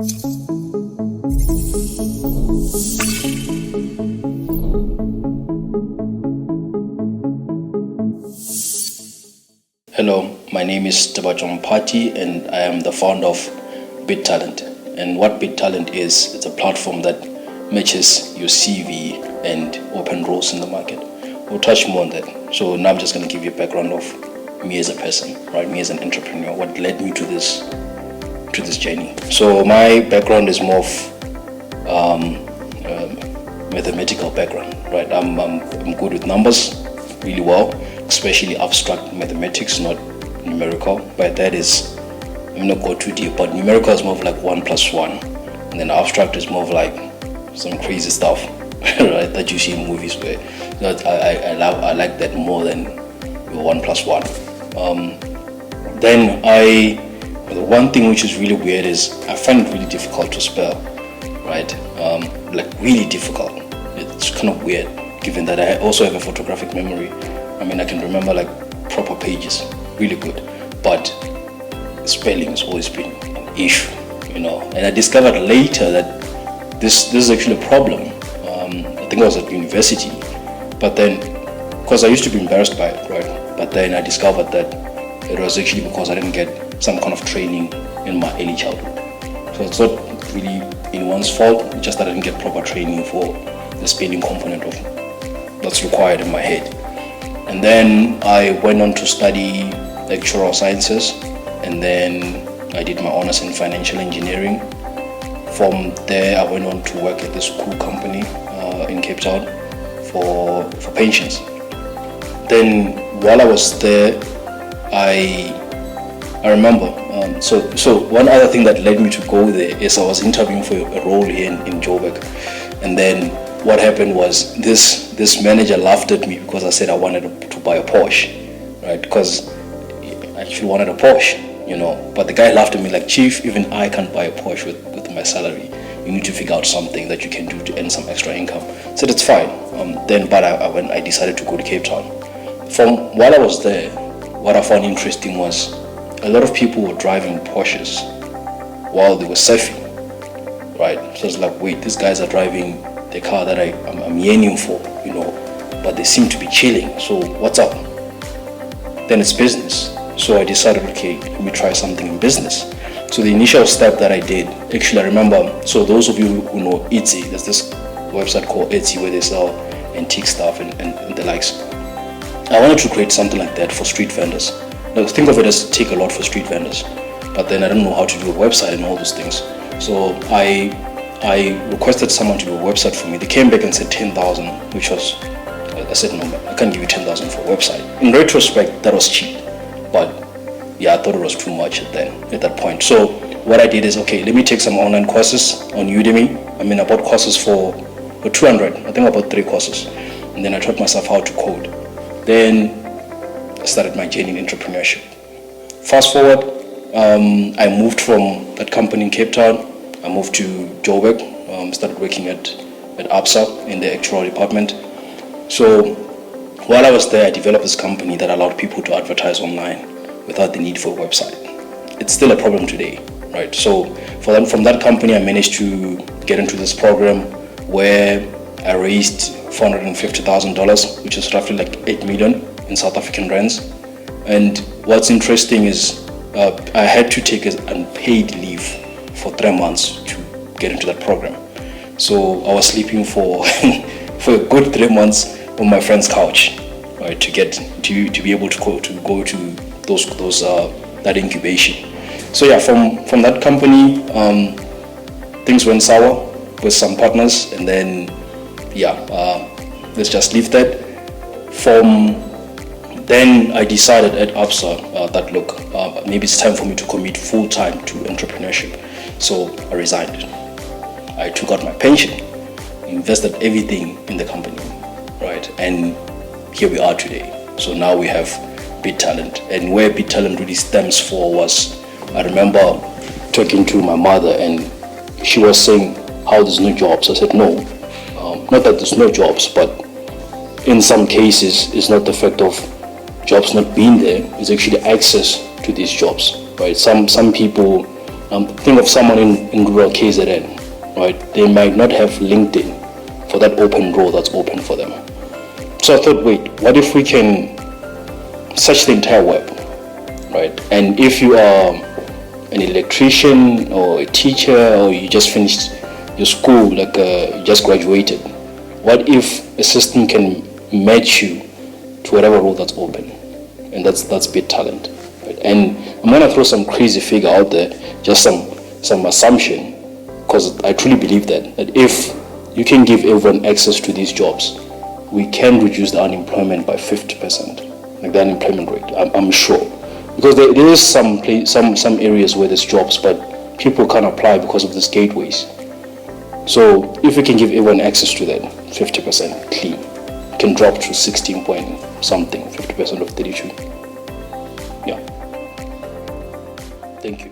Hello, my name is Tebatso Mphati and I am the founder of BitTalent. And what BitTalent is, it's a platform that matches your CV and open roles in the market. We'll touch more on that. So now I'm just going to give you a background of me as a person, right? Me as an entrepreneur, what led me to this journey. So my background is more of mathematical background, right? I'm good with numbers really well, especially abstract mathematics, not numerical. But that is, I'm not go too deep, but numerical is more of like 1 plus 1, and then abstract is more of like some crazy stuff, right? That you see in movies where I like that more than 1 plus 1. Then the one thing which is really weird is I find it really difficult to spell, right? Like really difficult. It's kind of weird, given that I also have a photographic memory. I mean, I can remember like proper pages, really good. But spelling has always been an issue, And I discovered later that this is actually a problem. I think I was at university, but then, because I used to be embarrassed by it, right? But then I discovered that it was actually because I didn't get some kind of training in my early childhood. So it's not really anyone's fault, it's just that I didn't get proper training for the spelling component of that's required in my head. And then I went on to study Actuarial Sciences, and then I did my honors in financial engineering. From there, I went on to work at this cool company in Cape Town for pensions. Then while I was there, I remember, so one other thing that led me to go there is I was interviewing for a role here in Joburg, and then what happened was this manager laughed at me because I said I wanted to buy a Porsche, right? Because I actually wanted a Porsche, But the guy laughed at me like, "Chief, even I can't buy a Porsche with my salary. You need to figure out something that you can do to earn some extra income." I said it's fine. When I decided to go to Cape Town. From while I was there, what I found interesting was a lot of people were driving Porsches while they were surfing, right? So it's like, wait, these guys are driving the car that I'm yearning for, but they seem to be chilling. So what's up? Then it's business. So I decided, okay, let me try something in business. So the initial step that I did, actually I remember, so those of you who know Etsy, there's this website called Etsy where they sell antique stuff and the likes. I wanted to create something like that for street vendors. Now think of it as take a lot for street vendors, but then I don't know how to do a website and all those things. So I requested someone to do a website for me. They came back and said 10,000, which was, I said, no, I can't give you 10,000 for a website. In retrospect, that was cheap, but yeah, I thought it was too much at that point. So what I did is, okay, let me take some online courses on Udemy. I bought courses for 200. I think I bought 3 courses, and then I taught myself how to code. Then I started my journey in entrepreneurship. Fast forward, I moved from that company in Cape Town. I moved to Joburg, started working at ABSA in the actuarial department. So while I was there, I developed this company that allowed people to advertise online without the need for a website. It's still a problem today, right? So from that company, I managed to get into this program where I raised $450,000, which is roughly like 8 million in South African rands. And what's interesting is I had to take an unpaid leave for 3 months to get into that program. So I was sleeping for a good 3 months on my friend's couch, right, to be able to go to those that incubation. So yeah, from that company, things went sour with some partners, and then let's just leave that. From then I decided at ABSA that look, maybe it's time for me to commit full time to entrepreneurship. So I resigned. I took out my pension, invested everything in the company, right? And here we are today. So now we have BitTalent, and where BitTalent really stems for was, I remember talking to my mother and she was saying, how there's no jobs? I said, no, not that there's no jobs, but in some cases it's not the fact of jobs not being there, it's actually access to these jobs, right? Some people Think of someone in rural KZN, right? They might not have LinkedIn for that open role that's open for them. So I thought, wait, what if we can search the entire web, right? And if you are an electrician or a teacher, or you just finished your school, like you just graduated, what if a system can match you to whatever role that's open? And that's BitTalent, right? And I'm gonna throw some crazy figure out there, just some assumption, because I truly believe that if you can give everyone access to these jobs, we can reduce the unemployment by 50%, like the unemployment rate. I'm sure, because there is some areas where there's jobs, but people can't apply because of these gateways. So if we can give everyone access to that, 50% clean, can drop to 16 point something, 50% of 32. Yeah. Thank you.